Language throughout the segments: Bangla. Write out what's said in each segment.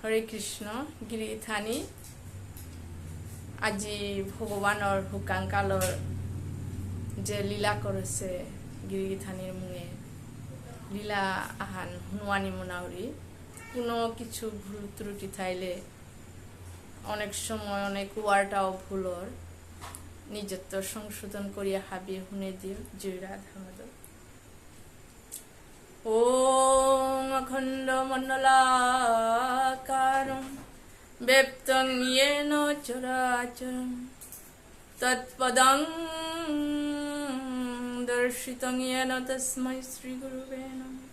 হরে কৃষ্ণ গিরিথানি আজি ভগবানৰ হুকাংকালৰ যে লীলা করেছে গিরিথানির মুয়ে লীলা আহান হুনুয়ানি মোনাউরি কোনো কিছু ভুল ত্রুটি থাইলে অনেক সময় অনেক ওয়ার্ডটাও ভুলর নিজত্ব সংশোধন করিয়া হাবি হুনে দিও জয় রাধা মাধব। ওম অখণ্ড মণ্ডলাকারম ব্যপ্তং येन চরাচরম তৎপদং দর্শিতং येन তস্मै শ্রী গুরুবে নমঃ।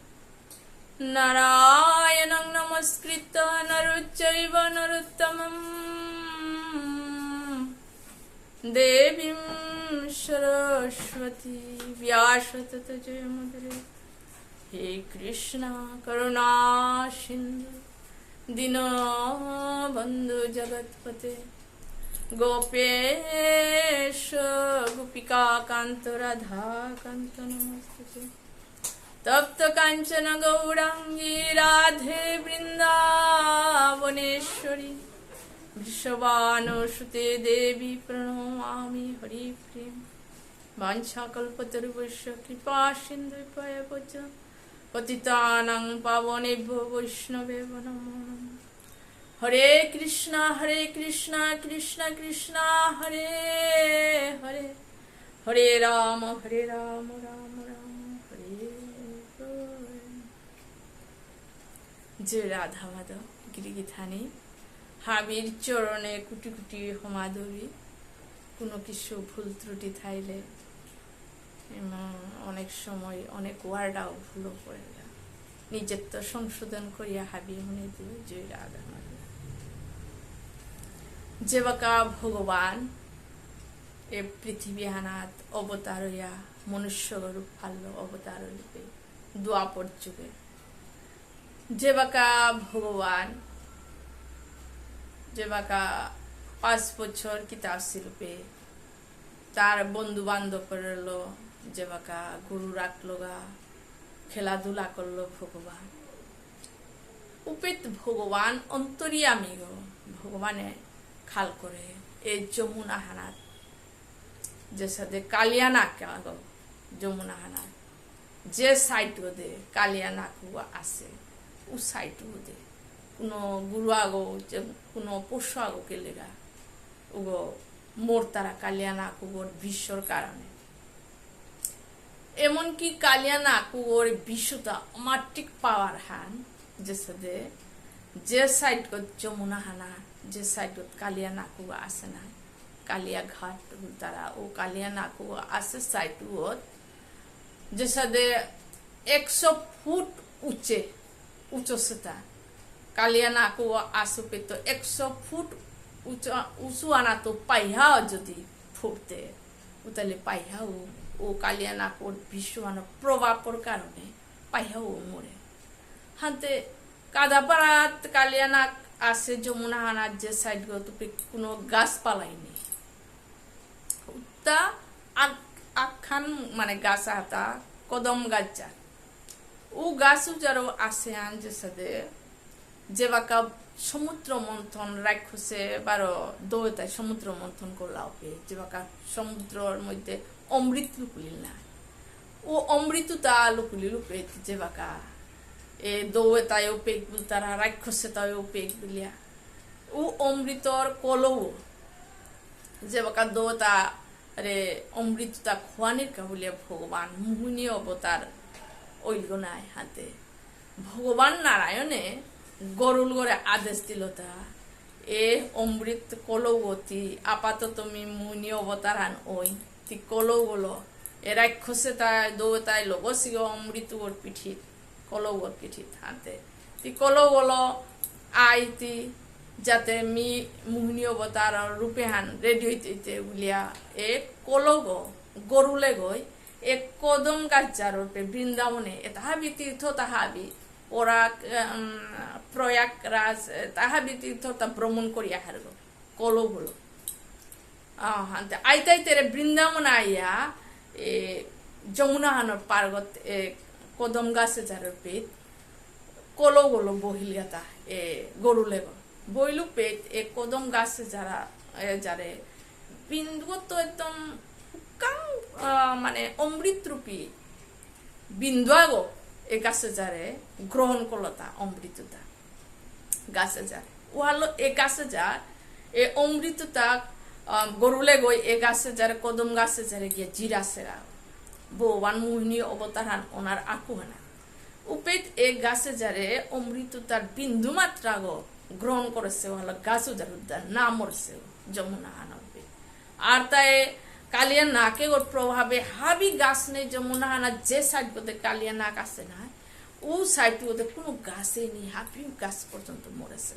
নারায়ণং নমস্কৃত্য নরুচ্চৈব নরোত্তমং দেবীং সরস্বতী ব্যাস তত জয়মুদ্রে। হে কৃষ্ণ করুণা সিন্ধু দীনবন্ধু জগৎপতে গোপেশ গোপিকা কান্ত রাধা কান্ত নমস্তুতে। তপ্ত কাঞ্চন গৌরাঙ্গী রাধে বৃন্দাবনেশ্বরী বৃষভানুসুতে দেবী প্রণমামি হরিপ্রিয়। বাঞ্ছাকল্পতরুভ্যশ্চ কৃপা সিন্ধুভ্যেব চ পতিতানাং পাবনেভ্যো বৈষ্ণবেভ্যো নমো নমঃ। হরে কৃষ্ণ কৃষ্ণ কৃষ্ণ হরে হরে, হরে রাম রাম রাম হরে হরে। জয় রাধা মাধব গিরিগিথানি হাবির চরণে কুটি কুটি সমাদরি কোনো কিছু ভুল ত্রুটি থাইলে অনেক সময় অনেক ওয়ার্ডাও ভুলও পড়ে যায় নিজেত্ব সংশোধন করিয়া হাবি হুনে দিও জয় রাধা মাধব। যেবাকা ভগবান এ পৃথিবী হানাত অবতার হইয়া মনুষ্য রূপ ফাল্য অবতার রূপে দ্বাপর যুগে যেবাকা ভগবান যেবাকা 5 বছর কিতাবসি রূপে তার বন্ধু বান্ধব করলো যেবাকা গুরু রাখলো গা খেলাধুলা করলো ভগবান উপিত ভগবান অন্তরিয়ামী গো ভগবানে খাল করে এই যমুনা হানাত যে সাথে কালিয়ানা গো যমুনা হানাত যে সাইট দে কালিয়ানা কুয়া আছে ও সাইট দে কোনো গুরু আগো কোনো পশু আগো কেলেগা ওগো মোর তারা কালিয়ানা কুগোর বিশ্বর কারণে এমনকি কালিয়ানা কুগোর বিশ্বটা অমাটিক পাওয়ার হান যে সাথে যে সাইড যমুনা হানা যে সাইড কালিয়ানা কুগো আসে না কালিয়া ঘাট তারা ও কালিয়ানা কুগো আসে সাইড যে সাথে 100 ফুট উচ্চতা কালিয়ানা কুগো আসে পে তো 100 ফুট উঁচু আনা তো পাইহা যদি ফুটতে তাহলে পাইহা ও কালিয়ানা কোর বিশ্বমানো প্রভাবর কারণে পাইহা ও মরে হাতে কাদাপাড়াত কালিয়ানা আসে যমুনা হানার যে সাইড গতপে কোনো গাছপালাই নেই তা আখান মানে গাছ হাতা কদম গাছ যা ও গাছ যারও আসে আন যে সাথে যে বাকা সমুদ্র মন্থন রাক্ষসে বারো দৌতায় সমুদ্র মন্থন করলাও পে যে বাকা সমুদ্রের মধ্যে অমৃত লুকুলিল না ও অমৃত তা লুকুলি লুপে যে বাকা এ দৌতায় পেক বল তারা রাক্ষসে তাই পেক বলিয়া ও অমৃতর কলও যে বাকা দৌতা রে অমৃতটা খোয়ানির কা বলিয়া ভগবান মোহিনী অবতার ওইল নাই হাতে ভগবান নারায়ণে গরুল করে আদেশ দিল তা এ অমৃত কলৌবতী আপাতত তুমি মুনি অবতারান ওই তি কলৌ বলো এ রাক্ষসে তাই দৌতাই লগসি অমৃত ওর পিঠিত কলৌ ওর পিঠিত হাতে তি কলৌ বলো আইতি যাতে মি মুনি অবতার রূপে হান রেডি হইতে বলিয়া এ কলৌ গরুলে গই এ কদম গাছ যার রূপে বৃন্দাবনে এ তাহাবি তীর্থ তাহাবি প্রয়াগরাজ তাহাবি তীর্থটা ভ্রমণ করিয়া হারব কলো বলো আইতাইতে বৃন্দাবন আইয়া যমুনা হানোর পার্গত কদম গাছে যার পেট কলো গলো বহিল গাতা এ গরুলে বইলু পেট এ কদম গাছে যারে বিন্দুগত একদম কাং মানে অমৃত রূপী বিন্দুয়াগো এ গাছে যারে গ্রহণ করলতা অমৃততা গাছে যারে ওহালো এ গাছে যার এ অমৃততা গরুলে গই এ গাছে যারে কদম গাছে যারে গিয়ে জিরাসেরা ভগবান মোহিনী অবতারান ওনার আকুহানা উপেত এ গাছে যারে অমৃততার বিন্দু মাত্রা গো গ্রহণ করেছে ওহালো গাছও যার উদ্যান না মরছে যমুনা হানবে আর তাই কালিয়া নাকে ওর প্রভাবে হাবি গাছ নেই যমুনা হানা যে সাইড বোধে কালিয়া নাক আছে না ও সাইড বোধে কোনো গাছে নেই হাবি গাছ পর্যন্ত মরেছে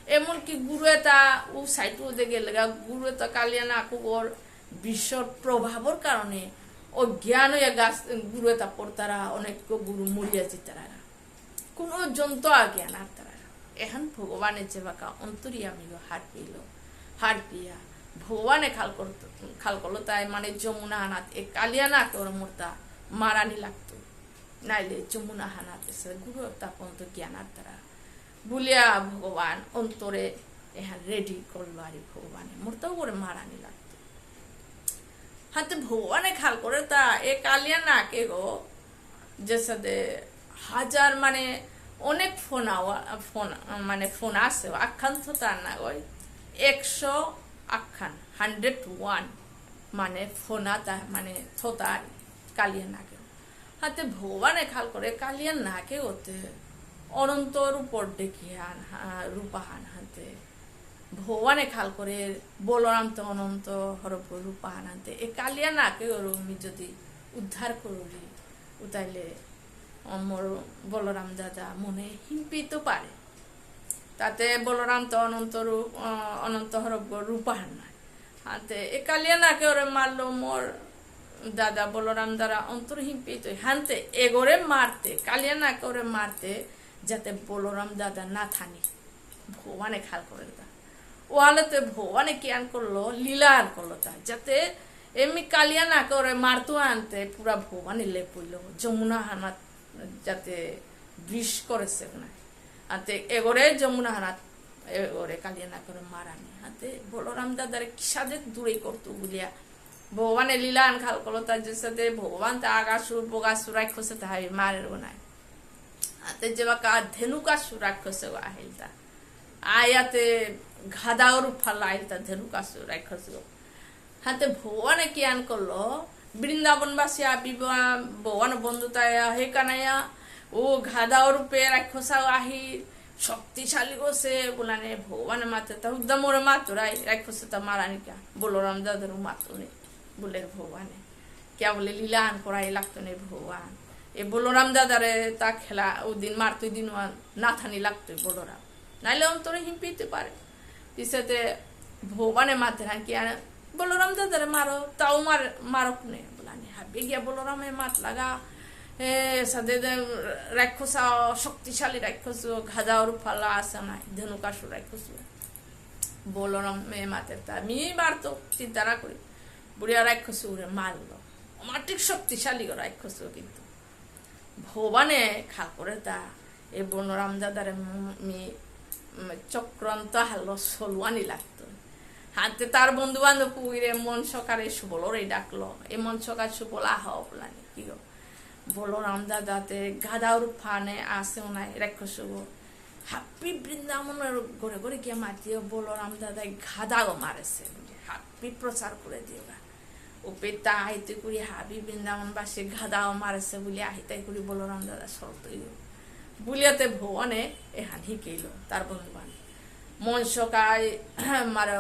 এমনকি গুরু এটা ও সাইড বোধে গেলে গুরু এটা কালিয়া নাক ওর বিশ্বর প্রভাবর কারণে ও জ্ঞান হয়ে গাছ গুরু এটা পড়তারা অনেক গুরু মরিয়াছি তারা কোনো জন্তু জ্ঞান আর তারা এখন ভগবানের যে বাঁকা অন্তরিয়ামি হার পিয়া ভগবানে খাল করলো তাই মানে যমুনা হানাত এ কালিয়া না ওর মোরতা মারানি লাগতো নাইলে যমুনা হানাত এসে গুরু তা পর্যন্ত জ্ঞান আর তারা বলিয়া ভগবান অন্তরে এখান রেডি করলো আর ভগবানে মোরতাও করে মারানি লাগতো হাতে ভগবানে খাল করে তা এ কালিয়া না কে গো যে সাথে হাজার মানে অনেক ফোন মানে ফোন আছে আখ্যান তো তার না গই 100 আখ্যান 101 মানে ফোনা তা মানে থোতার কালিয়া নাকে হাতে ভগবানে খাল করে কালিয়া নাকে হতে অনন্তর উপর দেখিয়ান রূপাহান হাতে ভগবানে খাল করে বলরাম তো অনন্ত হরপ রূপাহান হাতে এ কালিয়া নাকে ওর আমি যদি উদ্ধার করি উতাইলে আমার বলরাম দাদা মনে হিম্পিত পারে তাতে বলরাম তো অনন্ত হরপ রূপাহান নাই হাতে এ কালিয়া নাকে ওরে মারলো মোর দাদা বলরাম দ্বারা অন্তর হিম্পিত হানতে এগোরে মারতে কালিয়া নাকে ওরে মারতে যাতে বলরাম দাদা না থানি ভগবানে খাল করে তা ও আলোতে ভগবানে জ্ঞান করলো লীলা আর করলো তা যাতে এমনি কালিয়া নাকে ওরে মারতো আনতে পুরা ভগবানে লেপ পড়লো যমুনা হানাত যাতে বিষ করেছে না হাতে এগোরে যমুনা হানাত এগোরে কালিয়া নাকে ওরে মারানি হাতে বলরাম দাদারে কিসাদের দূরে করতো বলিয়া ভগবানে লীলা আন খাল করলো তার যে সাথে ভগবান তা আগাসুর বগাসুর রাক্ষসে তাহাই মারের নাই হাতে যে বাকা ধেনুকাসুর রাক্ষসে আহিলতা আয়াতে ঘাদাওর ফালা আহিলতা ধেনুকাসুর রাক্ষস হাতে ভগবানে কি আন করলো বৃন্দাবনবাসী ভগবান বন্ধুতায় হে কানাইয়া ও ঘাদাওর রূপে রাক্ষসা আহি শক্তিশালী গোসে বলানে ভগবানের মাতে তা উদ্দাম ওরে মাতুরাই রাক্ষসে তা মারানি কা বলরাম দাদার মাতু নেই বলে ভগবানে কে বলে লীলা আন করাই লাগতো নেই ভগবান এ বলরাম দাদারে তা খেলা ওদিন মারতো দিন না থানি লাগতো বলরাম নাইলে অন্তরে হিম্পিতে পারে পিছাতে ভগবানে মাতে না কি বলরাম দাদারে মারো তাও মারক নে বলানি হাবি গিয়া বলরামে মাত লাগা সাথে রাক্ষসা শক্তিশালী রাক্ষস ঘাদাওর ফালা আসে নাই ধনুকাসুর রাক্ষস বলরাম মাতে তা আমি মারতো চিন্তা না করি বুড়িয়া রাক্ষস উড়ে মারলো আমার ঠিক শক্তিশালী রাক্ষস কিন্তু ভগবানে খাল করে তা এই বলরাম দাদারে চক্রান্ত হালো সলুয়ানি লাগতো হাতে তার বন্ধু বান্ধব পুইরে মন সকারে সুবলরে ডাকলো এই মন সকার সুবল আহ বলানি কি গো বলরাম দাদাতে গাদাওর ফানে আসে নাই রাক্ষস হাপ্পি বৃন্দাবনের ঘরে ঘরে গিয়ে মাতিও বলরাম দাদাই গাদাও মারেছে হাপ্পি প্রচার করে দিও ও পেতা আইতে করি হাবি বৃন্দাবনবাসী গাদাও মারেছে বলে আহিতাই করি বলরাম দাদা শর্ত বুলিয়াতে ভগবানে এহান শিকিল তার বন্ধুবান মন সকায় মার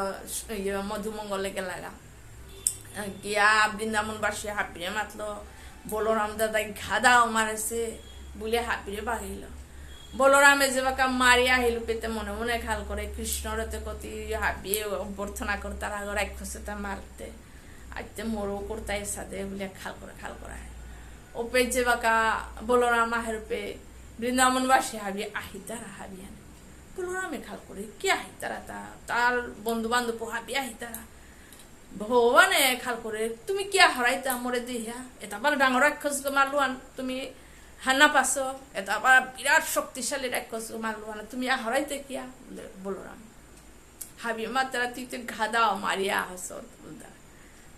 মধুমঙ্গলে গেলাগা গিয়া বৃন্দাবনবাসী হাপিরে মাতলো বলরাম দাদাই গাদাও মারেছে বলে হাপিরে বাহিল বলরামে যে বাকা মারি আহিল পেতে মনে মনে খাল করে কৃষ্ণরতে কতি হাবিয়ে অভ্যর্থনা করতে আগে রাক্ষসে মারতে আজতে মোরও করতাই সাদে বলে খাল করা ও পে যে বাকা বলরাম আহের পে বৃন্দাবনবাসী হাবি আহিতারা হাবি আনে বলরামে খাল করে কি আহিতারা তার বন্ধু বান্ধব হাবি আহিতারা ভগবানে খাল করে তুমি কি হারাইতা মরে দিহা এটা বলে ডাঙর রাক্ষস মারলুয়ান তুমি হান্না পাছো এটা আবার বিরাট শক্তিশালী রাক্ষস মারলো না তুমি হরাইতে কিয়া বলে বলরাম হাবি মাত্রা তুই তো গাদা মারিয়া হস বলতা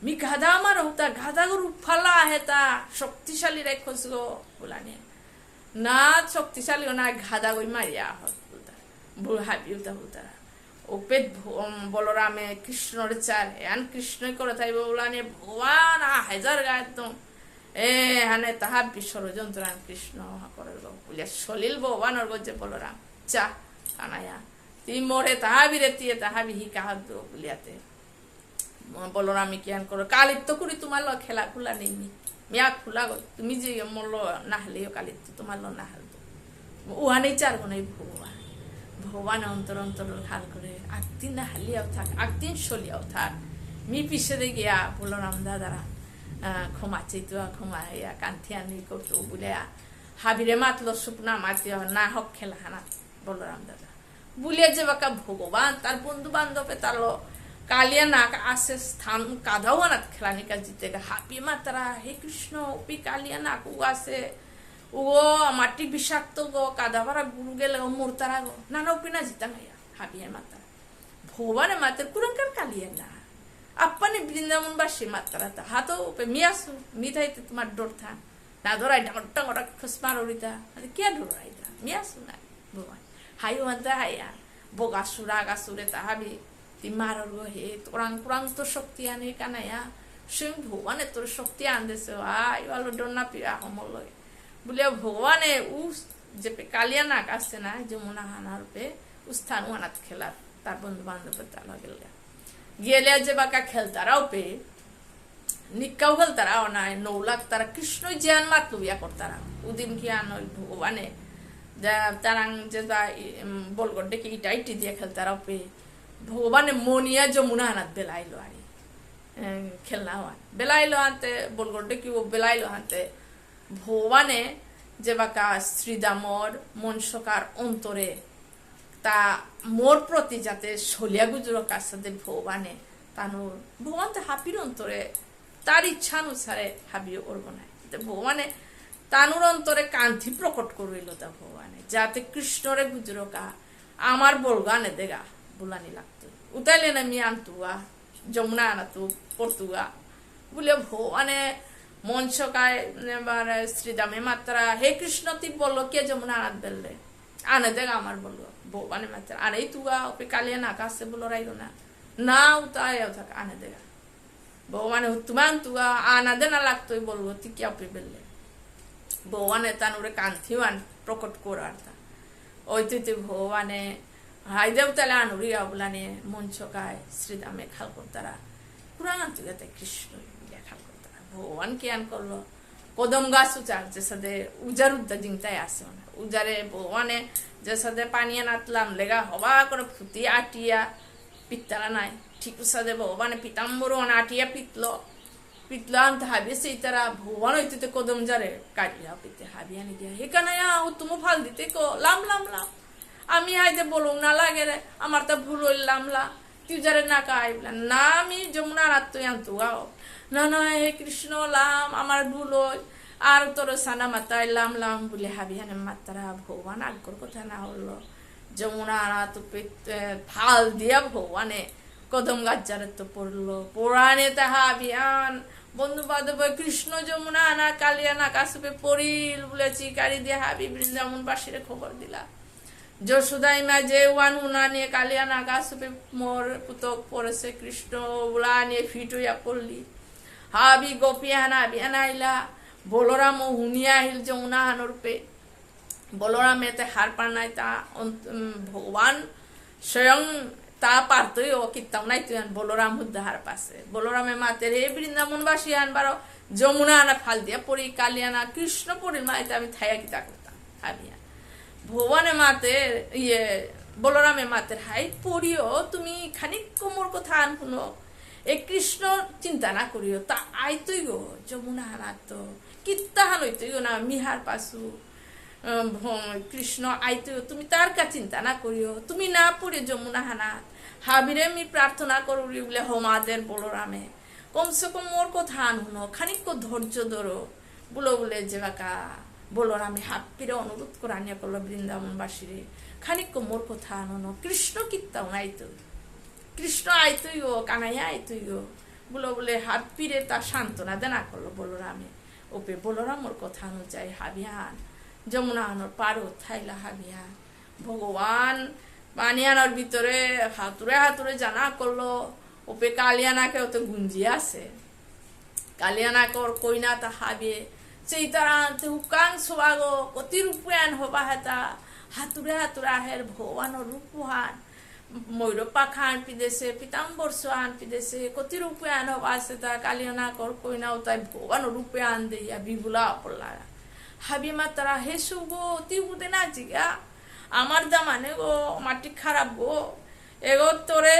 মি গাদা আমার হতা গাদা গরু ফালা হেতা শক্তিশালী রাক্ষস গো বলানে না শক্তিশালী না গাদা গই মারিয়া হস বলতা হাবি উতা বলতা ওপে বলরামে কৃষ্ণর চার এন কৃষ্ণ করে তাই বলানে ভগবান হাজার গায়ে একদম হানে তাহা ষড়যন্ত্র কৃষ্ণ করে বলিয়া সলিল ভগবানর গজে বলরাম চা কানায়া তুই মোরে তাহাবি রে তিয়ে তাহাবি হি কাহার দো বলিয়াতে বলরাম কিয়ান করো কালিত্য করি তোমার ল খেলা খোলা নেই মিয়া খোলা গো তুমি যে মোর না হলেও কালিত্য তোমার ল না হাল উহানেই চার গনেই ভগবান ভগবান অন্তর অন্তর হাল করে একদিন না হালিয়াও থাক একদিন সলিয়াও থাক মি পিছে দে গিয়া বলরাম দাদারা ক্ষমা চেতুয়া ক্ষমা হইয়া কান্থি আনি করতো বলে হাবিরে মাতলো সুপনা মাতি না হক খেলা হানা বলরাম দাদা বুলিয়ে যে বাকা ভগবান তার বন্ধু বান্ধবে তার কালিয়া নাক আসে স্থান কাদাও আনাত খেলানিকা জিতে গা হাবি মাতারা হে কৃষ্ণ ওপি কালিয়া নাক ও আসে ও মাটি বিষাক্ত গো কাদা ভরা গুরু গেলে মোর তারা গো নানা ওপি না জিতা ভাইয়া হাবিয়ে মাতারা ভগবানে মাতের কুরঙ্কার কালিয়া না আপ্পানে বৃন্দাবনবাসী মাত্রা হাতো মিয়াসু মিঠাইতে তোমার ডোর থা না ধরাই ডাঙরটা ওরা খসমার উড়িতা কে ডোরাইতা মিয়াসু না ভগবান হাইও আনতে হাইয়া বগাসুরা গাসুরে তাহাবি তুই মারর গো হে তোরাং পুরাং তোর শক্তি আনে কানাইয়া স্বয়ং ভগবানে তোর শক্তি আনতেছে আই ভালো ডোর না পিয়া সমল বলে ভগবানে উ যে কালিয়া নাক আসছে না যমুনা হানার পে উস্থান আনাত খেলার তার বন্ধু বান্ধব তালা গেল গেলে যে বাকা খেলতারাও পে নিকাও খেলতারাও নাই নৌলাক তারা কৃষ্ণ জিয়ান মাতলু ইয়া করতারা উদিন কি আন ভগবানে তারাং যে বলগর ডেকে ইটা ইটি দিয়ে খেলতারাও পে ভগবানে মনিয়া যমুনা হানাত বেলাইলো আরি খেলনা হওয়ান বেলাইলো আনতে বলগর ডেকে ও বেলাইলো আনতে ভগবানে যে বাকা শ্রীদামর মনসকার অন্তরে তা মোর প্রতি যাতে সলিয়া গুজুর কার সাথে ভগবানে তানুর ভগবান তো হাপির অন্তরে তার ইচ্ছানুসারে হাবিও করবো না ভগবানে তানুর অন্তরে কান্তি প্রকট করিল তা ভগবানে যাতে কৃষ্ণরে গুজুর কা আমার বলগানে দেগা বুলানি লাগতো উতাইলে না মি আনতুয়া যমুনা আনাতু পড়তুয়া বলে ভগবানে মনসকায় শ্রীদামে মাত্রা হে কৃষ্ণ তুই বললো কে যমুনা আনাত বেললে আনে দেগা আমার বললো ভগবানে মাত্রা আনেই তুগা ওপে কালিয়া নাক আসছে বলো রাইলো না উতায় থাক আনে দেগা ভগবানে তুমান তুগা আনা দে না লাগতোই বলবো তুই কে ওপে বেললে ভগবানে তানুরে কান্থিওয়ান প্রকট করার তা ওই তুই ভগবানে হাই দেবতালে আনুরিয়া বলানে মনসকায় শ্রীদামে খাল করতারা পুরাণ তুগাতে কৃষ্ণ খাল করতারা ভগবান কি আন করলো কদম গাছ উচার যে সাথে উজার উদ্দা জিংতায় আসে না উজারে ভগবানে যে সাথে পানিয়া নাতলাম লেগা হবা করে ফুটি আটিয়া পিত্তারা নাই ঠিক সাথে ভগবানে পিতাম্বর আটিয়া পিতল আনতে হাবি সেই তারা ভগবান হইতে কদম যারে কাটিয়া পিতে হাবি আনি গিয়া এখানে ও তুমি ফাল দিতে কো লাম লাম লাম আমি আইতে বলুন না লাগে রে আমার তো ভুল হইলাম লা তুই যারে না কাই না আমি যমুনা রাত তুই আনতু গাও না না হে কৃষ্ণ লাম আমার ভুল হই আর তোর সানা মাতাই লাম লাম বলে হাবিহানে মাতারা ভগবান আগ্রহ কথা না হলো যমুনা রাত ফাল দিয়া ভগবানে কদম গাছ যারে তো পড়লো পুরাণে তাহা হাবিহান বন্ধু বান্ধব কৃষ্ণ যমুনা না কালিয়া না কাশুপে পড়িল বলে চিকারি দিয়ে হাবি বৃন্দাবন বাসীরে খবর দিলা যশোদাই মা যে ওয়ান উনা নিয়ে কালিয়া না কাশুপে মোর পুতক পড়েছে কৃষ্ণ উলা নিয়ে ফিট হইয়া পড়লি হাবি গোপী হানা বিহানাইলা বলরাম ও হুনিয়া আহিল যমুনা হানোর পে বলরাম এতে হার পার নাই তা ভগবান স্বয়ং তা পারতই ও কিতাম নাই তুই বলরাম হুদ্দাহার পাশে বলরামে মাতের হে বৃন্দাবনবাসী আনবার যমুনা আনা ফাল দিয়া পড়ি কালিয়ানা কৃষ্ণ পড়িল মাইতে আমি থাইয়া কিতা করতাম হাবিয়া ভগবানে মাতের বলরামে মাতের হাই পড়িও তুমি খানিক কোমর কথা আন শুনো এ কৃষ্ণ চিন্তা না করিও তা আইতই গো যমুনা হানা তো কিত্তা হানইতই গো না মিহার পাশু কৃষ্ণ আইতে তুমি তার কা চিন্তা না করিও তুমি না পড়ে যমুনা হানা হাবিরে আমি প্রার্থনা করি বলে হোমাদের বলরামে কমসে কম মোর কথা আনুন খানিক ধৈর্য ধরো বলে যে বাকা বলরামে হাপ্পিরে অনুরোধ করে আনিয়া করলো বৃন্দাবনবাসীরে খানিক মোর কথা আনো কৃষ্ণ কীর্তাও নাই তো কৃষ্ণ আইতই গো কানাইয়া আইতই গো বলে হাপ্পিরে তার সান্ত্বনা দেনা করলো বলরামে ওপে বলরাম ওর কথা অনুযায়ী হাবিয়ান যমুনা আনোর পারো থাইলা হাবিয়ান ভগবান পানি আনার ভিতরে হাতুরে হাতুরে জানা করলো ওপে কালিয়ানাকে ওতে গুঞ্জি আছে কালিয়ানাকে ওর কইনা তা হাবে সেই তারা হুকাং সোয়াগো কতি রূপায়ণ হবা হেতা হাতুরে হাতুরে আহের ভগবানের রূপহান ময়ূর পাখান পিদেশে পিতাম্বর সোহান পিদেশে কতি রূপায়ণ হবা আছে তা কালিয়ানা কর কইনাও তাই ভগবানের রূপায়ণ দিয়া বিবুলা পড়লা হাবি মা তারা হেসু গো অতি বুদে না জিগা আমার দামানে গো মাটি খারাপ গো এগো তোরে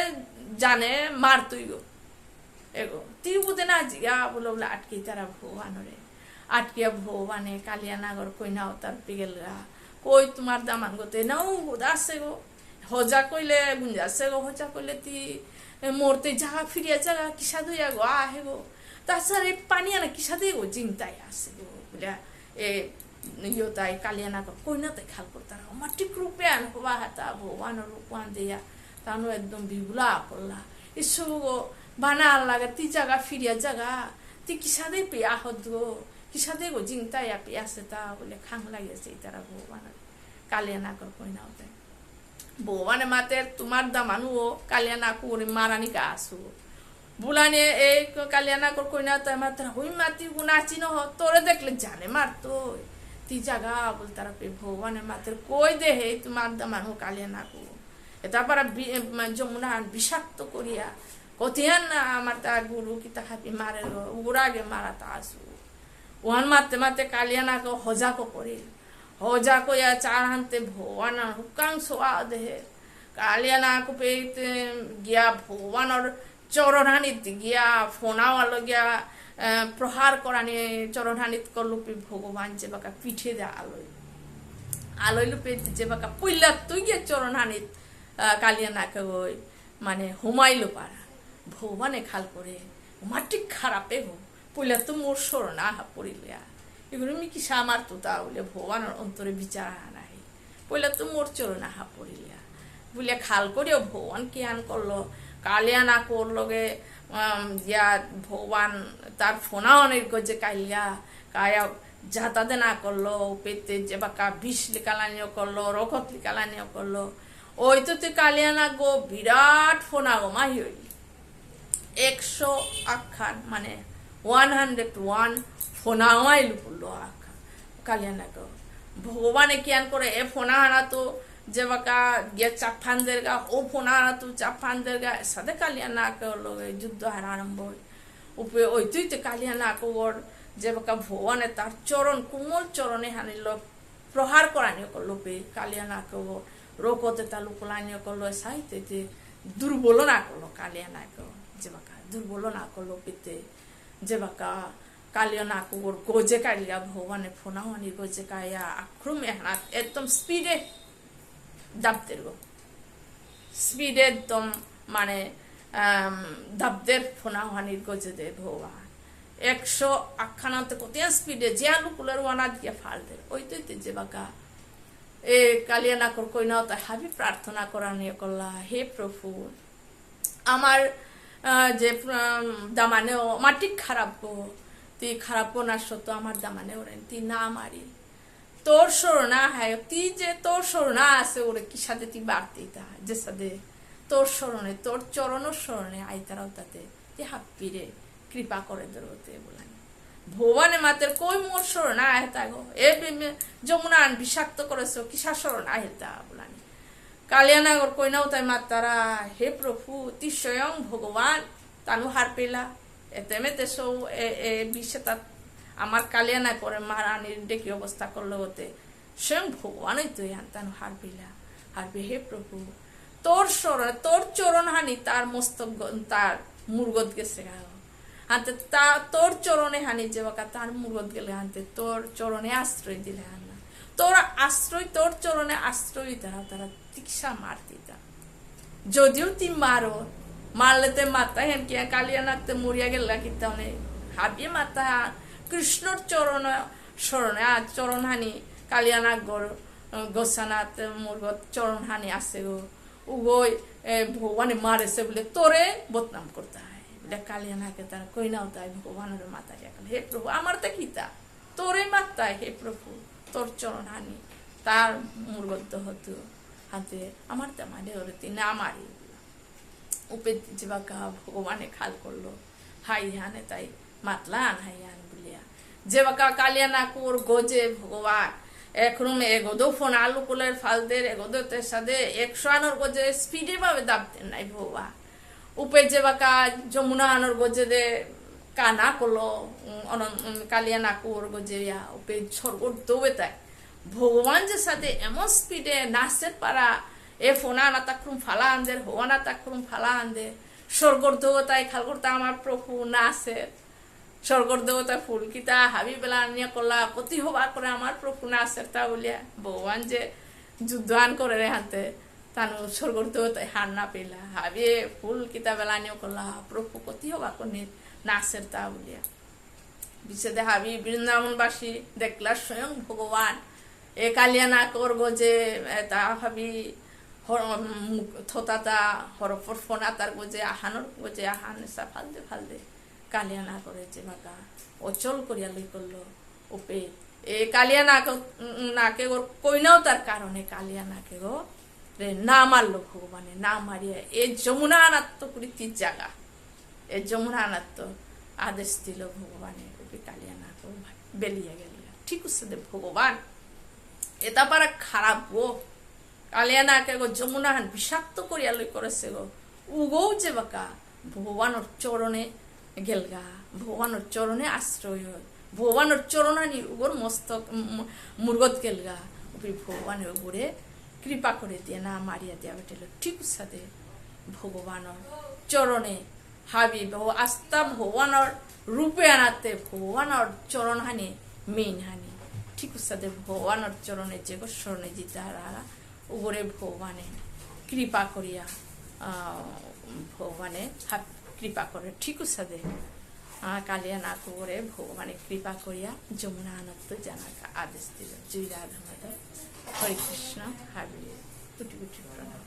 জানে মার তুই গো এগো তুই বুদে না জিগা বলে আটকে তারা ভগবানরে আটকিয়া ভগবানে কালিয়ানাগর কইনাও তার পিগেলরা কই তোমার দামান গোতে নাও আছে গো হজা কইলে গুঞ্জাছে গো হজা কইলে তি মরতে জাগা ফিরিয়া জাগা কিসা দুইয়া গো আহে গো তাছাড়া পানি আনা কিসা দিয়ে গো জিংতাই আছে গো বলে এ তাই কালিয়ানাগর কইনাতে খাল করতারা আমার ঠিক রূপে আন হবা হাতা ভগবানের রূপান দিয়া তানো একদম বিবুলা পড়লা ইসব গো বানা লাগা তি জাগা ফিরিয়া জাগা তি কিসা দিয়ে পেয়া হদ গো কিসা দিয়ে গো জিংতাই পেয়া আছে তা বলে খাং লাগিয়েছে তারা ভগবানের কালিয়ানাগর কইনাও তাই ভগবানে মাতে তোমার দামানু কালিয়ানা করে মারানি কা আসু বুলানে এই কালিয়ানা কর কইনা তো মাত্র হই মাতি গুনাচি ন তোরে দেখলে জানে মার তো তি জায়গা বল তারা পে ভগবানে মাতে কই দে হে তোমার দামানু কালিয়ানা কো এটা পারা যমুনা বিষাক্ত করিয়া কতিয়ান না আমার তা গুরু কি তা হাপি মারে উড়াগে মারা তা আসু ওহান মাতে মাতে কালিয়ানা কো হজা কো করে হজা কইয়া চার হানতে ভগবান হুকাং সোয়া দেহে কালিয়ানা কো পে গিয়া ভগবানর চরণহানিত গিয়া ফোনাওয়ালো গিয়া প্রহার করানি চরণহানিত করলুপি ভগবান যে বাকা পিঠে দে আলোই লুপে যে বাকা পইলা তুই গিয়া চরণহানিত কালিয়ানাকে ওই মানে হুমাইলো পারা ভগবানে খাল করে মাটি খারাপে গো পইলা তো মোর সরনা হা পড়িলিয়া এগুলো মি কি সামার তো তা বলে ভগবানের অন্তরে বিচার নাই পইলা তো মোর চরণা হা পড়িলিয়া বলে খাল করেও ভগবান কি আন করলো কালিয়ানা করলগে ইয়া ভগবান তার ফোনাও অনেক গজে কালিয়া কায়া যাতাতে না করলো পেতে যে বাকা বিষ লিকালানিও করলো রকত লিকালানিও করলো ওই তো তুই কালিয়ানা গো বিরাট ফোনা গো মাহি হইলি 100 আখান মানে 101 ফোনাওয়াই লুকুলো আখা কালিয়ানা গো ভগবানে কিয়ান করে এ ফোনা হানা তো যে বাকা গিয়ে চাপানদের গা ও ফোনা তো চাপানদের গা সাথে কালিয়ানা করলো যুদ্ধ হার আরম্ভ উপরে ওই তুই তো কালিয়ানা কর যে বাকা ভগবানে তার চরণ কোমল চরণে হানিল প্রহার করানিও করলো পে কালিয়ানা কো রোকতে তা লুকলানিও করলো সাহিত্যে দুর্বল না করলো কালিয়ানা কো যে বাকা দুর্বল না করলো পেতে যে বাকা কালিয়ানা কোর গোজে কালিয়া ভগবানে ফোনাওয়ানি গোজে কায়া আক্রমে হাত একদম স্পিডে দাবদের গো স্পিডে একদম মানে দাবদের ফোনাওয়ানির গোজে দে ভগবান 100 আখানাতে কতিয়া স্পিডে যে আলুকুলের ওয়ানা দিয়ে ফাল দে ওই তো যে বাকা এ কালিয়ানা কর কই নাও তাই হাবি প্রার্থনা করা নিয়ে করলা হে প্রভু আমার যে দামানেও মাটি খারাপ গো তুই খারাপ না সত্য আমার দামানে ওরেন তুই না মারি তোর সরনা হয় তুই যে তোর সরনা আছে ওরে কি সাথে তুই বাড়তি তা যে সাথে তোর স্মরণে তোর চরণ স্মরণে আইতারাও তাতে তুই হাপ্পিরে কৃপা করে দরতে বলানি ভগবানে মাতের কই মোর সরনা আহতা গো এ যমুনা বিষাক্ত করেছো কিসা সরনা আহতা বলানি কালিয়ানাগর কইনাও তাই মাতারা হে প্রভু তুই স্বয়ং ভগবান তানু হার পেলা এতে মেতে সৌ এ বিষটা আমার কালিয়ানা করে মারানির ডেকে অবস্থা করলো হতে স্বয়ং ভগবানই তুই তানু হার পেলা হারবে হে প্রভু তোর স্মরণ তোর চরণ হানি তার মস্তক তার মুরগত গেছে হাতে তোর চরণে হানি যে বাকা তার মুরগত গেলে হানতে তোর চরণে আশ্রয় দিলে হান্না তোর আশ্রয় তোর চরণে আশ্রয় তারা তারা তীক্ষা মারতি তা যদিও তুই মারো মারলে তে মাতা হেন কি কালিয়ানাতে মরিয়া গেল কিতানে হাবিয়ে মাতা কৃষ্ণর চরণ স্মরণে আর চরণহানি কালিয়ানাগ গোসানাথ মুরগত চরণহানি আছে গো উগোই ভগবানে মারেছে বলে তোরে বদনাম করতে হয় বলে কালিয়ানাকে তারা কই নাও তাই ভগবানের মাথায় এখন হে প্রভু আমার তো কিতা তোরে মাত্তায় হে প্রভু তোর চরণহানি তার মুরগত হতো হাতে আমার তেমারে ওরে না মারি উপে যেবাকা ভগবানে খাল করলো হাই হানে তাই মাতলান হাইয়ান বলিয়া যেবাকা কালিয়ানা কুর গোজে ভগবান একরুম এগোদো ফোন আলু কুলের ফালদের এগোদো তের সাথে 100 আনোর গোজে স্পিডে ভাবে দাবতেন নাই ভগবান উপে যেবাকা যমুনা আনোর গোজে দে কানা করলো কালিয়ানা কুর গোজে উপে স্বর্গর দৌবে তাই ভগবান যে সাথে এমন স্পিডে নাচের পারা এ ফোনা না তাকরুম ফালা আনদের হোয়ানা তাকরুম ফালা আনদে স্বর্গর দেবতায় খাল করতে আমার প্রভু নাচে স্বর্গর দেবতায় ফুল কিতা হাবি বেলা আনিয়া করলা কতি হবা করে আমার প্রভু নাচের তা বলিয়া ভগবান যে যুদ্ধান করে রে হাতে তানু স্বর্গর দেবতায় হার না পেলা হাবি ফুল কিতা বেলা আনিয়া করলা প্রভু কতি হবা করে নাচের তা বলিয়া বিশেষে হাবি বৃন্দাবনবাসী দেখলা স্বয়ং ভগবান এ কালিয়ানা করবো যে তা ভাবি থতাতা হরফর ফোনা তার গোজে আহানোর গোজে আহান সা ফালদে ফালদে কালিয়ানা করে যে বাকা অচল করিয়া লই করলো উপে এ কালিয়ানা নাকে ওর কইনাও তার কারণে কালিয়ানাকে গো রে না মারলো ভগবানে না মারিয়া এ যমুনা আনাত্ম প্রীতির জায়গা এ যমুনা আনাত্ম আদেশ দিল ভগবানে উপে কালিয়ানাকে বেরিয়ে গেল ঠিক আছে ভগবান এটা পারা খারাপ গো কালিয়ানাকে গো যমুনা হান বিষাক্ত করিয়া লই করেছে গো উগৌ যে বাকা ভগবানের চরণে গেলগা ভগবানের চরণে আশ্রয় হয় ভগবানের চরণানি উগর মস্তক মুরগত গেলগা ভগবানের উপরে কৃপা করে দিয়ে না মারিয়া দেওয়া বেটেল ঠিক সাথে ভগবানের চরণে হাবি আস্থা ভগবানের রূপে আনাতে ভগবানের চরণ হানি মেইন হানি ঠিক সাথে ভগবানের চরণে যে স্মরণে জিতে হারা উপরে ভগবানে কৃপা করিয়া ভগবানে কৃপা করে ঠিক সাথে কালিয়ানা করে ভগবানে কৃপা করিয়া যমুনা আনন্দ জানাকে আদেশ দিল জয় রাধা মাধব হরে কৃষ্ণ হাবি কোটি কোটি প্রণাম।